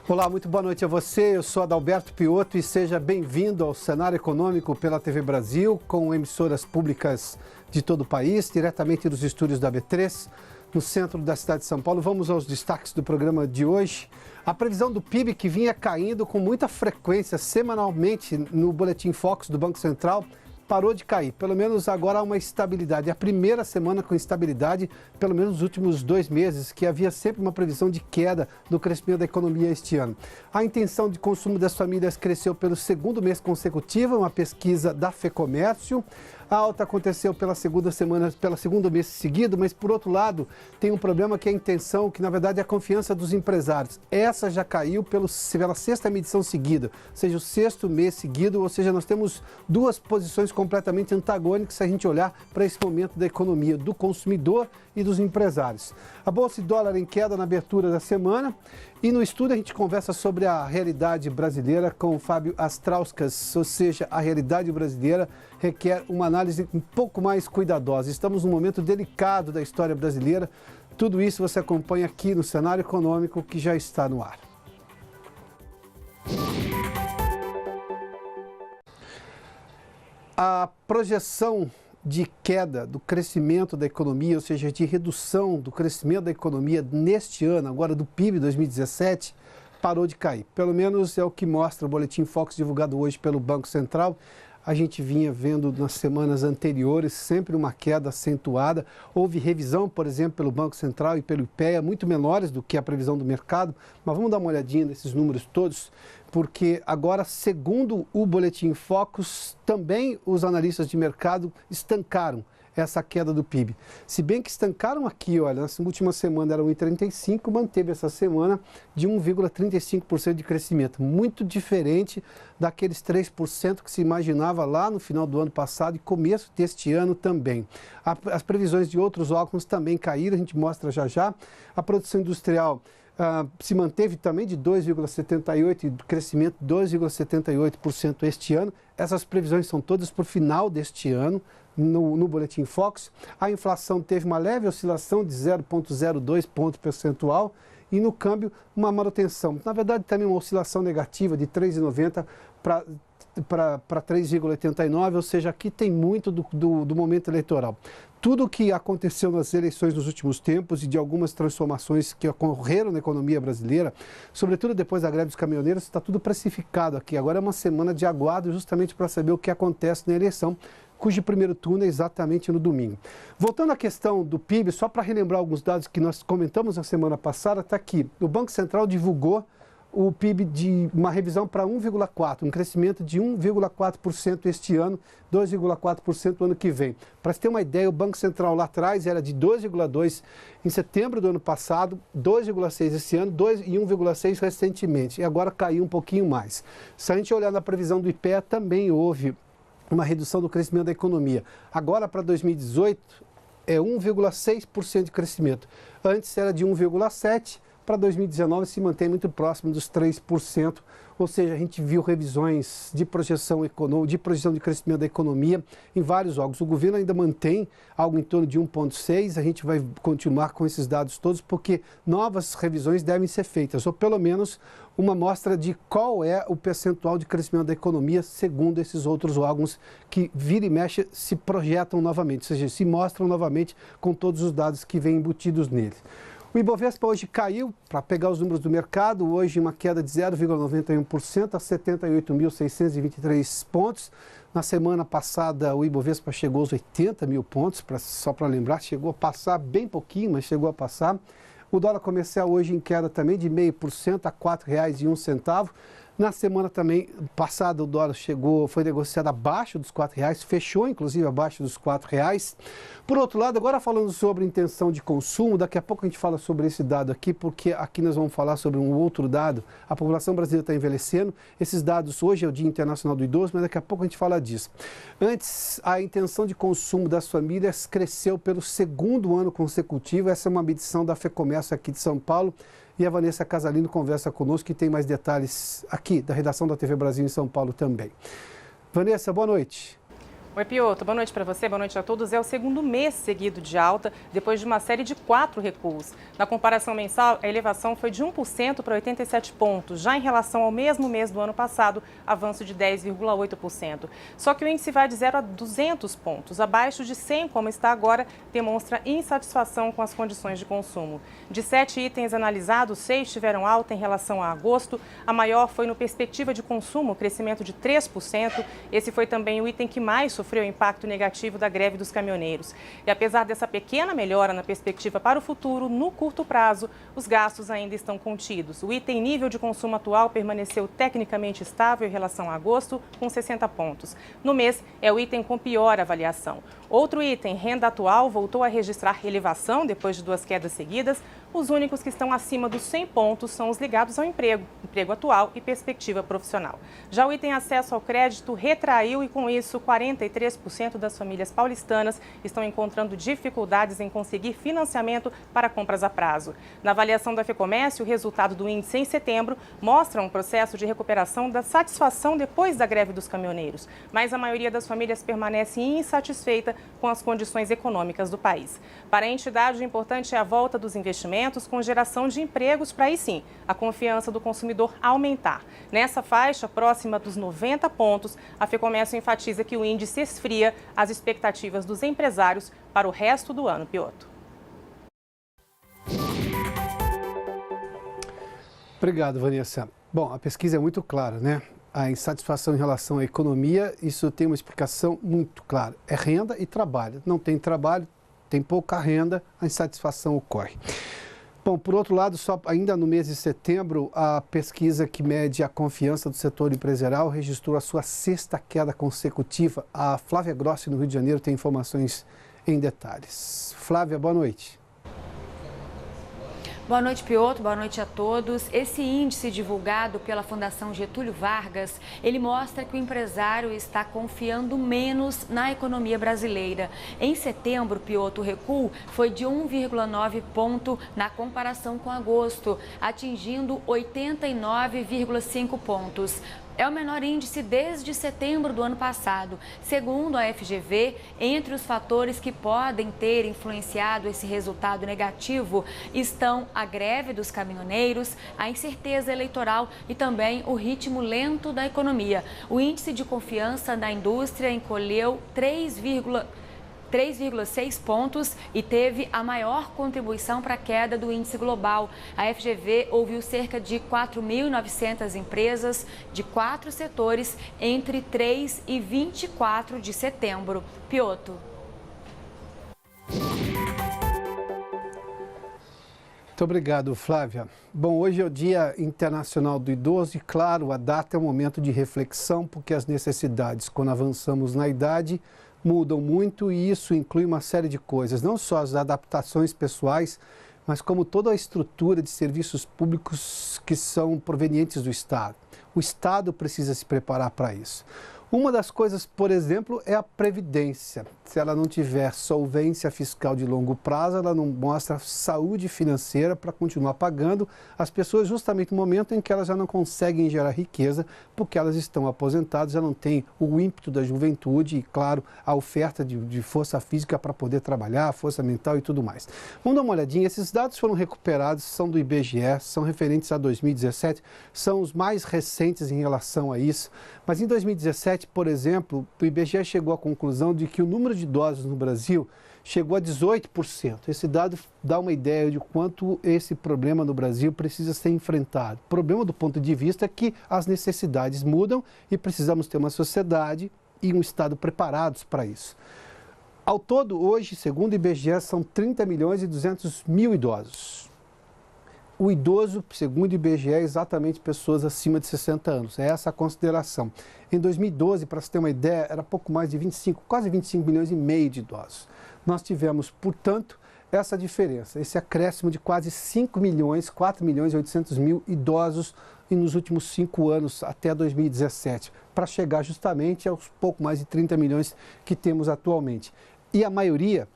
Olá, muito boa noite a você. Eu sou Adalberto Piotto e seja bem-vindo ao Cenário Econômico pela TV Brasil, com emissoras públicas de todo o país, diretamente dos estúdios da B3, no centro da cidade de São Paulo. Vamos aos destaques do programa de hoje. A previsão do PIB, que vinha caindo com muita frequência semanalmente no Boletim Focus do Banco Central, parou de cair. Pelo menos agora há uma estabilidade. É a primeira semana com estabilidade, pelo menos nos últimos 2 meses, que havia sempre uma previsão de queda do crescimento da economia este ano. A intenção de consumo das famílias cresceu pelo segundo mês consecutivo, uma pesquisa da FEComércio. A alta aconteceu pelo segundo mês seguido, mas por outro lado tem um problema que é a intenção, que na verdade é a confiança dos empresários. Essa já caiu pela sexta medição seguida, ou seja, o sexto mês seguido, ou seja, nós temos duas posições completamente antagônicas se a gente olhar para esse momento da economia, do consumidor e dos empresários. A Bolsa de Dólar em queda na abertura da semana. E no estudo a gente conversa sobre a realidade brasileira com o Fábio Astrauskas, ou seja, a realidade brasileira requer uma análise um pouco mais cuidadosa. Estamos num momento delicado da história brasileira. Tudo isso você acompanha aqui no Cenário Econômico, que já está no ar. A projeção de queda do crescimento da economia, ou seja, de redução do crescimento da economia neste ano, agora do PIB 2017, parou de cair. Pelo menos é o que mostra o Boletim Focus divulgado hoje pelo Banco Central. A gente vinha vendo nas semanas anteriores sempre uma queda acentuada. Houve revisão, por exemplo, pelo Banco Central e pelo IPEA, muito menores do que a previsão do mercado. Mas vamos dar uma olhadinha nesses números todos, porque agora, segundo o Boletim Focus, também os analistas de mercado estancaram essa queda do PIB. Se bem que estancaram aqui, olha, na última semana era 1,35, manteve essa semana de 1,35% de crescimento, muito diferente daqueles 3% que se imaginava lá no final do ano passado e começo deste ano também. As previsões de outros órgãos também caíram, a gente mostra já já. A produção industrial se manteve também de 2,78% e crescimento 2,78% este ano. Essas previsões são todas para o final deste ano, no Boletim Focus. A inflação teve uma leve oscilação de 0,02 ponto percentual e no câmbio uma manutenção. Na verdade, também uma oscilação negativa de 3,90 para 3,89, ou seja, aqui tem muito do momento eleitoral. Tudo o que aconteceu nas eleições nos últimos tempos e de algumas transformações que ocorreram na economia brasileira, sobretudo depois da greve dos caminhoneiros, está tudo precificado aqui. Agora é uma semana de aguardo justamente para saber o que acontece na eleição, cujo primeiro turno é exatamente no domingo. Voltando à questão do PIB, só para relembrar alguns dados que nós comentamos na semana passada, está aqui. O Banco Central divulgou o PIB de uma revisão para 1,4%, um crescimento de 1,4% este ano, 2,4% no ano que vem. Para se ter uma ideia, o Banco Central lá atrás era de 2,2% em setembro do ano passado, 2,6% esse ano, 2 e 1,6% recentemente, e agora caiu um pouquinho mais. Se a gente olhar na previsão do IPEA, também houve uma redução do crescimento da economia. Agora, para 2018, é 1,6% de crescimento. Antes era de 1,7%. Para 2019 se mantém muito próximo dos 3%, ou seja, a gente viu revisões de projeção de crescimento da economia em vários órgãos. O governo ainda mantém algo em torno de 1,6%, a gente vai continuar com esses dados todos, porque novas revisões devem ser feitas, ou pelo menos uma amostra de qual é o percentual de crescimento da economia segundo esses outros órgãos que vira e mexe se projetam novamente, ou seja, se mostram novamente com todos os dados que vêm embutidos neles. O Ibovespa hoje caiu, para pegar os números do mercado, hoje uma queda de 0,91% a 78.623 pontos. Na semana passada o Ibovespa chegou aos 80 mil pontos, só para lembrar, chegou a passar bem pouquinho, mas chegou a passar. O dólar comercial hoje em queda também de 0,5% a R$ 4,01. Na semana também passada o dólar foi negociado abaixo dos R$ 4,00, fechou inclusive abaixo dos R$ 4,00. Por outro lado, agora falando sobre intenção de consumo, daqui a pouco a gente fala sobre esse dado aqui, porque aqui nós vamos falar sobre um outro dado. A população brasileira está envelhecendo, esses dados hoje é o Dia Internacional do Idoso, mas daqui a pouco a gente fala disso. Antes, a intenção de consumo das famílias cresceu pelo segundo ano consecutivo, essa é uma medição da FEComércio aqui de São Paulo. E a Vanessa Casalino conversa conosco, que tem mais detalhes aqui da redação da TV Brasil em São Paulo também. Vanessa, boa noite. Oi, Piotr. Boa noite para você, boa noite a todos. É o segundo mês seguido de alta, depois de uma série de 4 recuos. Na comparação mensal, a elevação foi de 1% para 87 pontos. Já em relação ao mesmo mês do ano passado, avanço de 10,8%. Só que o índice vai de 0 a 200 pontos. Abaixo de 100, como está agora, demonstra insatisfação com as condições de consumo. De 7 itens analisados, 6 tiveram alta em relação a agosto. A maior foi no perspectiva de consumo, crescimento de 3%. Esse foi também o item que mais sofreu o impacto negativo da greve dos caminhoneiros. E apesar dessa pequena melhora na perspectiva para o futuro, no curto prazo, os gastos ainda estão contidos. O item nível de consumo atual permaneceu tecnicamente estável em relação a agosto, com 60 pontos. No mês, é o item com pior avaliação. Outro item, renda atual, voltou a registrar elevação depois de 2 quedas seguidas. Os únicos que estão acima dos 100 pontos são os ligados ao emprego atual e perspectiva profissional. Já o item acesso ao crédito retraiu e, com isso, 43% das famílias paulistanas estão encontrando dificuldades em conseguir financiamento para compras a prazo. Na avaliação da FEComércio, o resultado do índice em setembro mostra um processo de recuperação da satisfação depois da greve dos caminhoneiros, mas a maioria das famílias permanece insatisfeita com as condições econômicas do país. Para a entidade, o importante é a volta dos investimentos com geração de empregos para, aí sim, a confiança do consumidor aumentar. Nessa faixa, próxima dos 90 pontos, a FEComércio enfatiza que o índice esfria as expectativas dos empresários para o resto do ano, Piotr. Obrigado, Vanessa. Bom, a pesquisa é muito clara, né? A insatisfação em relação à economia, isso tem uma explicação muito clara. É renda e trabalho. Não tem trabalho, tem pouca renda, a insatisfação ocorre. Bom, por outro lado, só ainda no mês de setembro, a pesquisa que mede a confiança do setor empresarial registrou a sua 6ª queda consecutiva. A Flávia Grossi, no Rio de Janeiro, tem informações em detalhes. Flávia, boa noite. Boa noite, Piotr. Boa noite a todos. Esse índice divulgado pela Fundação Getúlio Vargas, ele mostra que o empresário está confiando menos na economia brasileira. Em setembro, Piotr, o recuo foi de 1,9 ponto na comparação com agosto, atingindo 89,5 pontos. É o menor índice desde setembro do ano passado. Segundo a FGV, entre os fatores que podem ter influenciado esse resultado negativo estão a greve dos caminhoneiros, a incerteza eleitoral e também o ritmo lento da economia. O índice de confiança da indústria encolheu 3,6 pontos e teve a maior contribuição para a queda do índice global. A FGV ouviu cerca de 4.900 empresas de 4 setores entre 3 e 24 de setembro. Piotr. Muito obrigado, Flávia. Bom, hoje é o Dia Internacional do Idoso e, claro, a data é um momento de reflexão, porque as necessidades, quando avançamos na idade, mudam muito e isso inclui uma série de coisas, não só as adaptações pessoais, mas como toda a estrutura de serviços públicos que são provenientes do Estado. O Estado precisa se preparar para isso. Uma das coisas, por exemplo, é a Previdência. Se ela não tiver solvência fiscal de longo prazo, ela não mostra saúde financeira para continuar pagando as pessoas justamente no momento em que elas já não conseguem gerar riqueza, porque elas estão aposentadas, já não têm o ímpeto da juventude e, claro, a oferta de força física para poder trabalhar, força mental e tudo mais. Vamos dar uma olhadinha. Esses dados foram recuperados, são do IBGE, são referentes a 2017, são os mais recentes em relação a isso. Mas em 2017, por exemplo, o IBGE chegou à conclusão de que o número de idosos no Brasil chegou a 18%. Esse dado dá uma ideia de quanto esse problema no Brasil precisa ser enfrentado. O problema do ponto de vista é que as necessidades mudam e precisamos ter uma sociedade e um Estado preparados para isso. Ao todo, hoje, segundo o IBGE, são 30 milhões e 200 mil idosos. O idoso, segundo o IBGE, é exatamente pessoas acima de 60 anos. É essa a consideração. Em 2012, para você ter uma ideia, era pouco mais de quase 25 milhões e meio de idosos. Nós tivemos, portanto, essa diferença, esse acréscimo de quase 5 milhões, 4 milhões e 800 mil idosos nos últimos 5 anos, até 2017, para chegar justamente aos pouco mais de 30 milhões que temos atualmente. E a maioria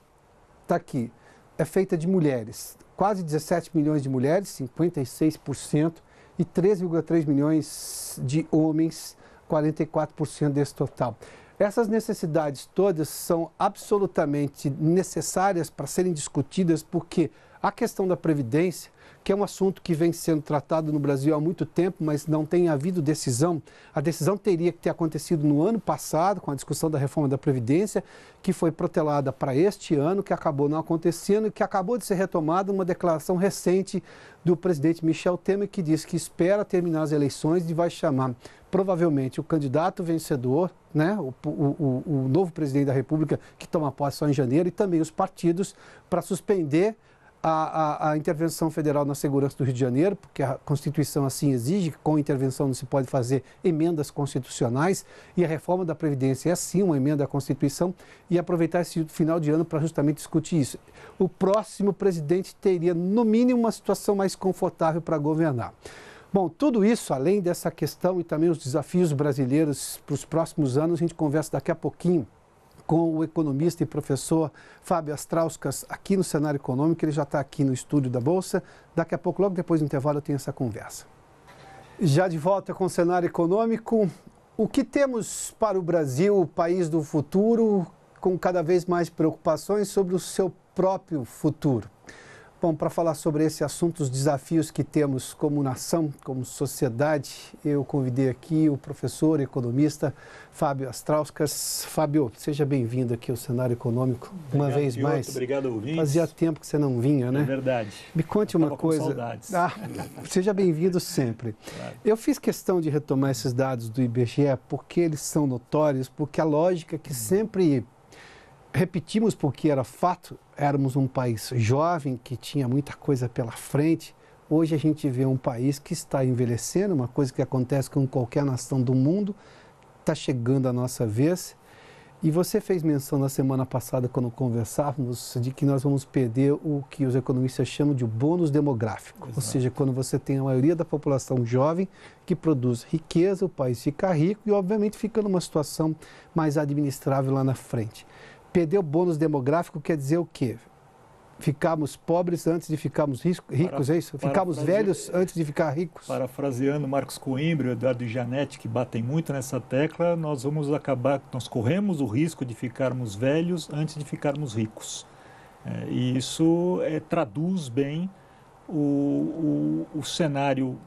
está aqui, é feita de mulheres. Quase 17 milhões de mulheres, 56%, e 3,3 milhões de homens, 44% desse total. Essas necessidades todas são absolutamente necessárias para serem discutidas, porque a questão da Previdência, que é um assunto que vem sendo tratado no Brasil há muito tempo, mas não tem havido decisão. A decisão teria que ter acontecido no ano passado, com a discussão da reforma da Previdência, que foi protelada para este ano, que acabou não acontecendo e que acabou de ser retomada uma declaração recente do presidente Michel Temer, que diz que espera terminar as eleições e vai chamar provavelmente o candidato vencedor, né, o novo presidente da República, que toma posse só em janeiro, e também os partidos, para suspender a intervenção federal na segurança do Rio de Janeiro, porque a Constituição assim exige que com intervenção não se pode fazer emendas constitucionais, e a reforma da Previdência é sim uma emenda à Constituição, e aproveitar esse final de ano para justamente discutir isso. O próximo presidente teria, no mínimo, uma situação mais confortável para governar. Bom, tudo isso, além dessa questão e também os desafios brasileiros para os próximos anos, a gente conversa daqui a pouquinho com o economista e professor Fábio Astrauskas aqui no Cenário Econômico. Ele já está aqui no estúdio da Bolsa. Daqui a pouco, logo depois do intervalo, eu tenho essa conversa. Já de volta com o Cenário Econômico, o que temos para o Brasil, o país do futuro, com cada vez mais preocupações sobre o seu próprio futuro? Bom, para falar sobre esse assunto, os desafios que temos como nação, como sociedade, eu convidei aqui o professor economista Fábio Astrauskas. Fábio, seja bem-vindo aqui ao Cenário Econômico, uma vez mais. Obrigado, ouvintes. Fazia tempo que você não vinha, né? É verdade. Me conte uma coisa. Com saudades. Seja bem-vindo sempre. Claro. Eu fiz questão de retomar esses dados do IBGE porque eles são notórios, porque a lógica que sempre repetimos, porque era fato, éramos um país jovem, que tinha muita coisa pela frente. Hoje a gente vê um país que está envelhecendo, uma coisa que acontece com qualquer nação do mundo, está chegando a nossa vez. E você fez menção na semana passada, quando conversávamos, de que nós vamos perder o que os economistas chamam de bônus demográfico. Exato. Ou seja, quando você tem a maioria da população jovem que produz riqueza, o país fica rico e, obviamente, fica numa situação mais administrável lá na frente. Perder o bônus demográfico quer dizer o quê? Ficamos pobres antes de ficarmos ricos, é isso? Ficamos velhos antes de ficar ricos? Parafraseando Marcos Coimbra e Eduardo Gianetti, que batem muito nessa tecla, nós corremos o risco de ficarmos velhos antes de ficarmos ricos. E isso traduz bem o cenário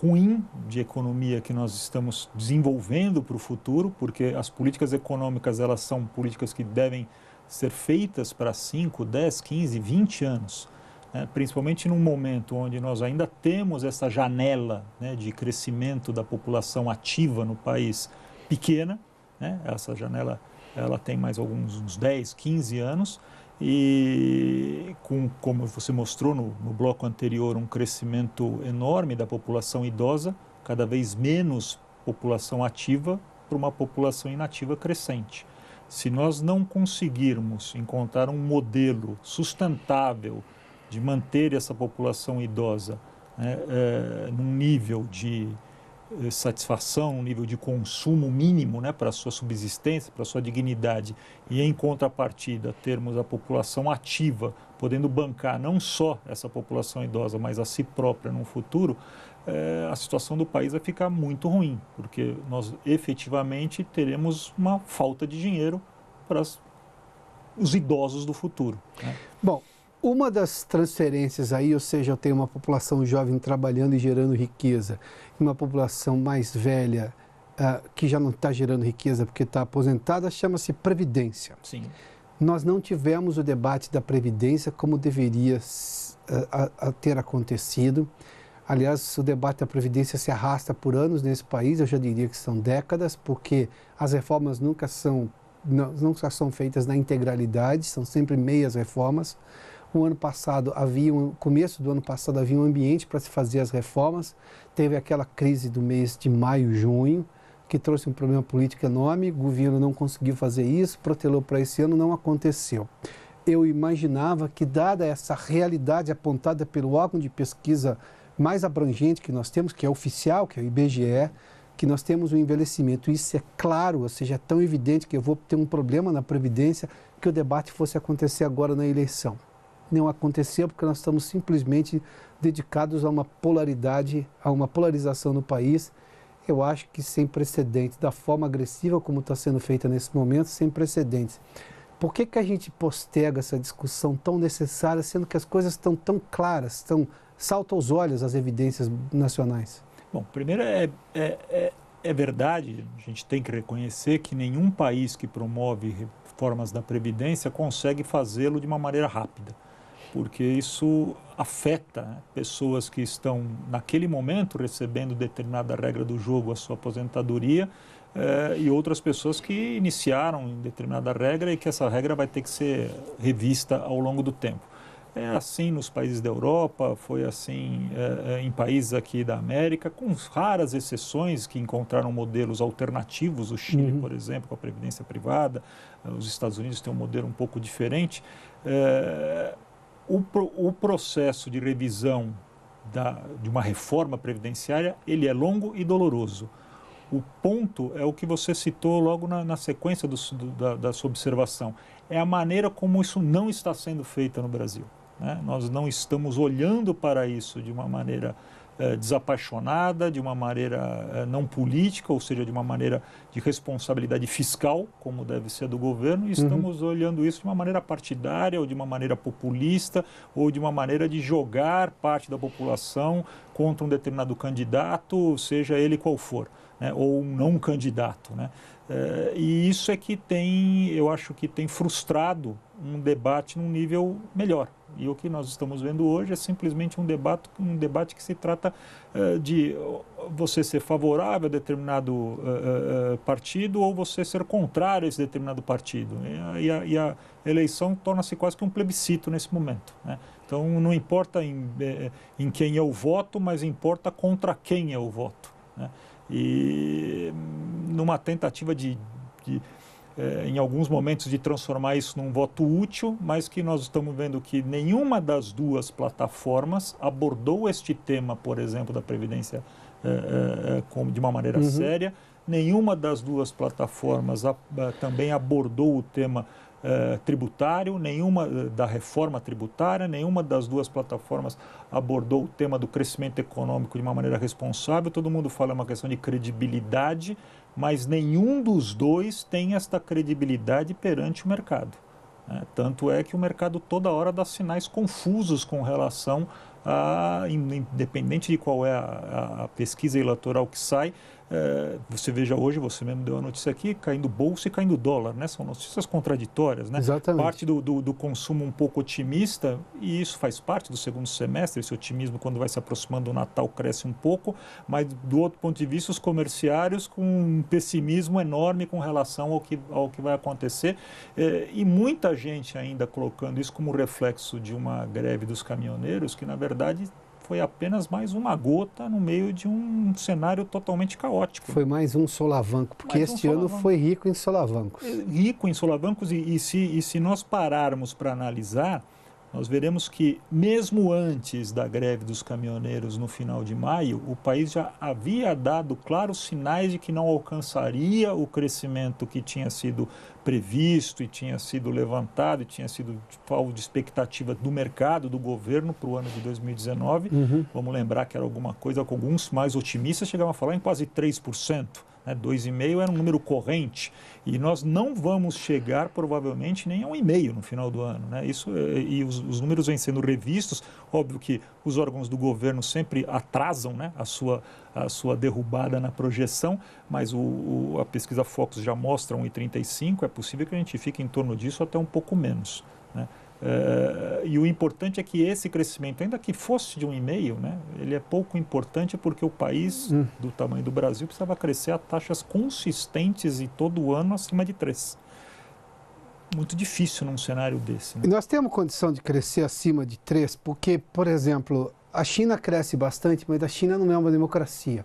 ruim de economia que nós estamos desenvolvendo para o futuro, porque as políticas econômicas, elas são políticas que devem ser feitas para 5, 10, 15, 20 anos, né? Principalmente num momento onde nós ainda temos essa janela, né, de crescimento da população ativa no país pequena, né? Essa janela ela tem mais uns 10, 15 anos, e como você mostrou no bloco anterior, um crescimento enorme da população idosa, cada vez menos população ativa para uma população inativa crescente. Se nós não conseguirmos encontrar um modelo sustentável de manter essa população idosa, né, num nível de satisfação, um nível de consumo mínimo, né, para a sua subsistência, para a sua dignidade, e em contrapartida termos a população ativa podendo bancar não só essa população idosa, mas a si própria no futuro, a situação do país vai ficar muito ruim, porque nós efetivamente teremos uma falta de dinheiro para os idosos do futuro, né? Bom, uma das transferências aí, ou seja, eu tenho uma população jovem trabalhando e gerando riqueza, e uma população mais velha que já não está gerando riqueza porque está aposentada, chama-se Previdência. Sim. Nós não tivemos o debate da Previdência como deveria ter acontecido. Aliás, o debate da Previdência se arrasta por anos nesse país, eu já diria que são décadas, porque as reformas nunca são feitas na integralidade, são sempre meias reformas. O ano passado começo do ano passado havia um ambiente para se fazer as reformas. Teve aquela crise do mês de maio, junho, que trouxe um problema político enorme. O governo não conseguiu fazer isso, protelou para esse ano, não aconteceu. Eu imaginava que, dada essa realidade apontada pelo órgão de pesquisa mais abrangente que nós temos, que é oficial, que é o IBGE, que nós temos um envelhecimento. Isso é claro, ou seja, é tão evidente que eu vou ter um problema na Previdência, que o debate fosse acontecer agora na eleição. Não aconteceu porque nós estamos simplesmente dedicados a uma polaridade, a uma polarização no país. eu acho que sem precedentes, da forma agressiva como está sendo feita nesse momento, sem precedentes. Por que a gente postega essa discussão tão necessária, sendo que as coisas estão tão claras, saltam aos olhos as evidências nacionais? Bom, primeiro é verdade, a gente tem que reconhecer que nenhum país que promove reformas da Previdência consegue fazê-lo de uma maneira rápida, porque isso afeta, né, pessoas que estão, naquele momento, recebendo determinada regra do jogo, a sua aposentadoria, e outras pessoas que iniciaram em determinada regra e que essa regra vai ter que ser revista ao longo do tempo. É assim nos países da Europa, foi assim em países aqui da América, com raras exceções que encontraram modelos alternativos. O Chile, por exemplo, com a previdência privada, os Estados Unidos têm um modelo um pouco diferente. O processo de revisão de uma reforma previdenciária, ele é longo e doloroso. O ponto é o que você citou logo na sequência da sua observação. É a maneira como isso não está sendo feito no Brasil, né? Nós não estamos olhando para isso de uma maneira desapaixonada, de uma maneira não política, ou seja, de uma maneira de responsabilidade fiscal, como deve ser do governo, e estamos olhando isso de uma maneira partidária, ou de uma maneira populista, ou de uma maneira de jogar parte da população contra um determinado candidato, seja ele qual for, né? Ou um não candidato, né? E isso é que eu acho que tem frustrado um debate num nível melhor. E o que nós estamos vendo hoje é simplesmente um debate que se trata de você ser favorável a determinado partido ou você ser contrário a esse determinado partido. E a eleição torna-se quase que um plebiscito nesse momento, né? Então não importa em quem eu voto, mas importa contra quem eu voto, né? E numa tentativa em alguns momentos, de transformar isso num voto útil, mas que nós estamos vendo que nenhuma das duas plataformas abordou este tema, por exemplo, da Previdência de uma maneira séria. Nenhuma das duas plataformas também abordou o tema tributário, nenhuma da reforma tributária, nenhuma das duas plataformas abordou o tema do crescimento econômico de uma maneira responsável. Todo mundo fala uma questão de credibilidade, mas nenhum dos dois tem esta credibilidade perante o mercado, né? Tanto é que o mercado toda hora dá sinais confusos com relação independente de qual é a pesquisa eleitoral que sai, você veja hoje, você mesmo deu a notícia aqui, caindo bolsa e caindo dólar, né? São notícias contraditórias, né? Exatamente. Parte do consumo um pouco otimista, e isso faz parte do segundo semestre, esse otimismo quando vai se aproximando do Natal cresce um pouco, mas do outro ponto de vista, os comerciários com um pessimismo enorme com relação ao que vai acontecer, e muita gente ainda colocando isso como reflexo de uma greve dos caminhoneiros, que na verdade foi apenas mais uma gota no meio de um cenário totalmente caótico. Foi mais um solavanco, porque este ano foi rico em solavancos. Rico em solavancos, e se nós pararmos para analisar, nós veremos que mesmo antes da greve dos caminhoneiros no final de maio, o país já havia dado claros sinais de que não alcançaria o crescimento que tinha sido previsto e tinha sido levantado e tinha sido alvo de expectativa do mercado, do governo para o ano de 2019. Vamos lembrar que era alguma coisa com alguns mais otimistas chegavam a falar em quase 3%. 2,5% era um número corrente, e nós não vamos chegar provavelmente nem a 1,5% no final do ano, né? E os números vêm sendo revistos. Óbvio que os órgãos do governo sempre atrasam, né, a sua derrubada na projeção, mas a pesquisa Focus já mostra 1,35%, é possível que a gente fique em torno disso até um pouco menos, né? E o importante é que esse crescimento, ainda que fosse de 1,5%, né, ele é pouco importante porque o país do tamanho do Brasil precisava crescer a taxas consistentes e todo ano acima de 3%. Muito difícil num cenário desse, né? E nós temos condição de crescer acima de 3%, porque, por exemplo, a China cresce bastante, mas a China não é uma democracia.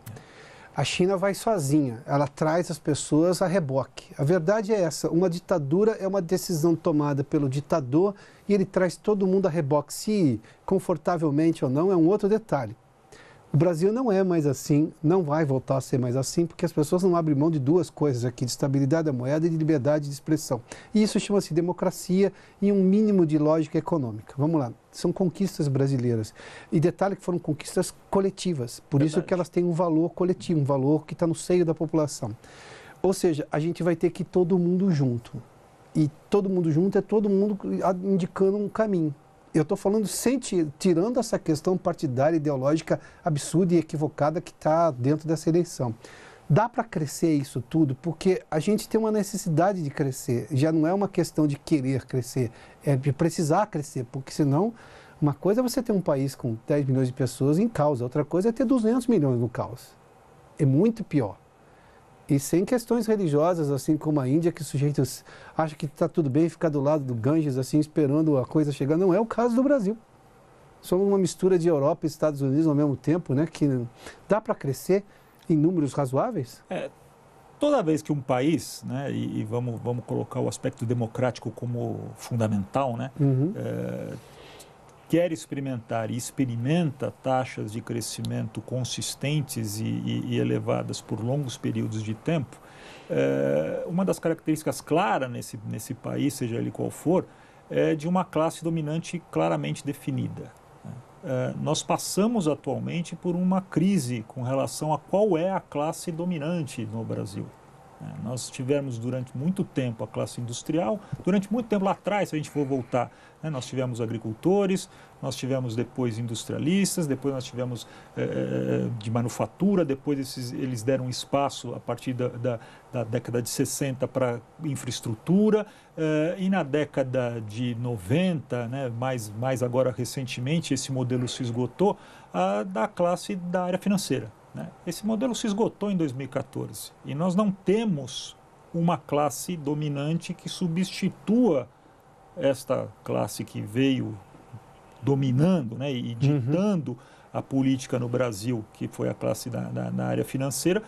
A China vai sozinha, ela traz as pessoas a reboque. A verdade é essa, uma ditadura é uma decisão tomada pelo ditador e ele traz todo mundo a reboque. Se confortavelmente ou não, é um outro detalhe. O Brasil não é mais assim, não vai voltar a ser mais assim, porque as pessoas não abrem mão de duas coisas aqui, de estabilidade da moeda e de liberdade de expressão. E isso chama-se democracia e um mínimo de lógica econômica. Vamos lá, são conquistas brasileiras. E detalhe que foram conquistas coletivas, por isso que elas têm um valor coletivo, um valor que está no seio da população. Ou seja, a gente vai ter que ir todo mundo junto. E todo mundo junto é todo mundo indicando um caminho. Eu estou falando tirando essa questão partidária, ideológica, absurda e equivocada que está dentro dessa eleição. Dá para crescer isso tudo porque a gente tem uma necessidade de crescer. Já não é uma questão de querer crescer, é de precisar crescer, porque senão uma coisa é você ter um país com 10 milhões de pessoas em caos, outra coisa é ter 200 milhões no caos. É muito pior. E sem questões religiosas, assim como a Índia, que os sujeitos acham que está tudo bem ficar do lado do Ganges, assim, esperando a coisa chegar. Não é o caso do Brasil. Somos uma mistura de Europa e Estados Unidos ao mesmo tempo, né? Que dá para crescer em números razoáveis? Toda vez que um país, né, e vamos colocar o aspecto democrático como fundamental, né? Quer experimentar e experimenta taxas de crescimento consistentes e elevadas por longos períodos de tempo, uma das características claras nesse país, seja ele qual for, é de uma classe dominante claramente definida. Nós passamos atualmente por uma crise com relação a qual é a classe dominante no Brasil. Nós tivemos durante muito tempo a classe industrial, durante muito tempo lá atrás, se a gente for voltar, né, nós tivemos agricultores, nós tivemos depois industrialistas, depois nós tivemos de manufatura, depois eles deram espaço a partir da década de 60 para infraestrutura, e na década de 90, né, mais agora recentemente, esse modelo se esgotou, da classe da área financeira. Esse modelo se esgotou em 2014 e nós não temos uma classe dominante que substitua esta classe que veio dominando, né, e ditando a política no Brasil, que foi a classe da área financeira,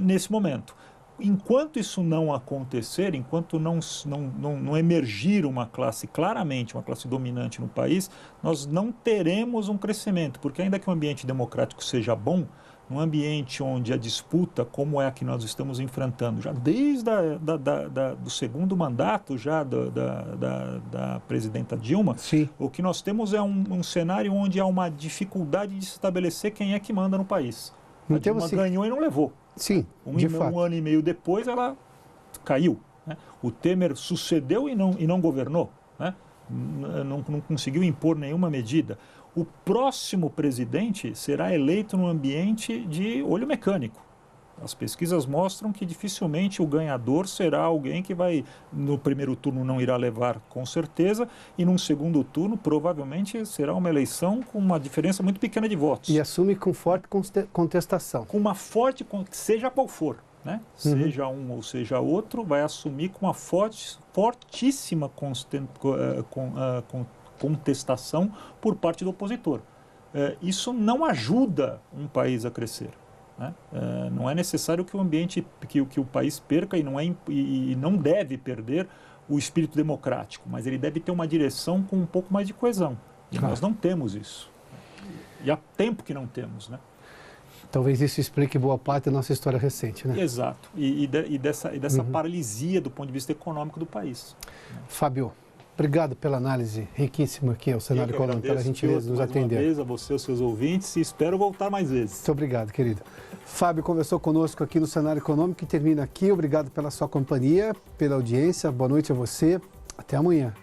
nesse momento. Enquanto isso não acontecer, enquanto não emergir uma classe, claramente uma classe dominante no país, nós não teremos um crescimento, porque ainda que o ambiente democrático seja bom, num ambiente onde a disputa, como é a que nós estamos enfrentando, já desde do segundo mandato já da presidenta Dilma, sim, o que nós temos é um cenário onde há uma dificuldade de se estabelecer quem é que manda no país. A Dilma ganhou e não levou. Sim, um ano e meio depois ela caiu. Né? O Temer sucedeu e não governou. Né? Não conseguiu impor nenhuma medida. O próximo presidente será eleito num ambiente de olho mecânico. As pesquisas mostram que dificilmente o ganhador será alguém que vai, no primeiro turno não irá levar com certeza, e num segundo turno provavelmente será uma eleição com uma diferença muito pequena de votos. E assume com forte contestação. Com uma forte, seja qual for, né? Seja um ou seja outro, vai assumir com uma fortíssima contestação por parte do opositor. Isso não ajuda um país a crescer. Né? Não é necessário que o país perca e não deve perder o espírito democrático, mas ele deve ter uma direção com um pouco mais de coesão. E claro, nós não temos isso. E há tempo que não temos, né? Talvez isso explique boa parte da nossa história recente, né? Exato. E dessa paralisia do ponto de vista econômico do país. Fábio, obrigado pela análise riquíssima aqui ao Cenário Econômico, pela gentileza de nos atender. Mais uma vez a você, aos seus ouvintes, e espero voltar mais vezes. Muito obrigado, querido. Fábio conversou conosco aqui no Cenário Econômico e termina aqui. Obrigado pela sua companhia, pela audiência. Boa noite a você. Até amanhã.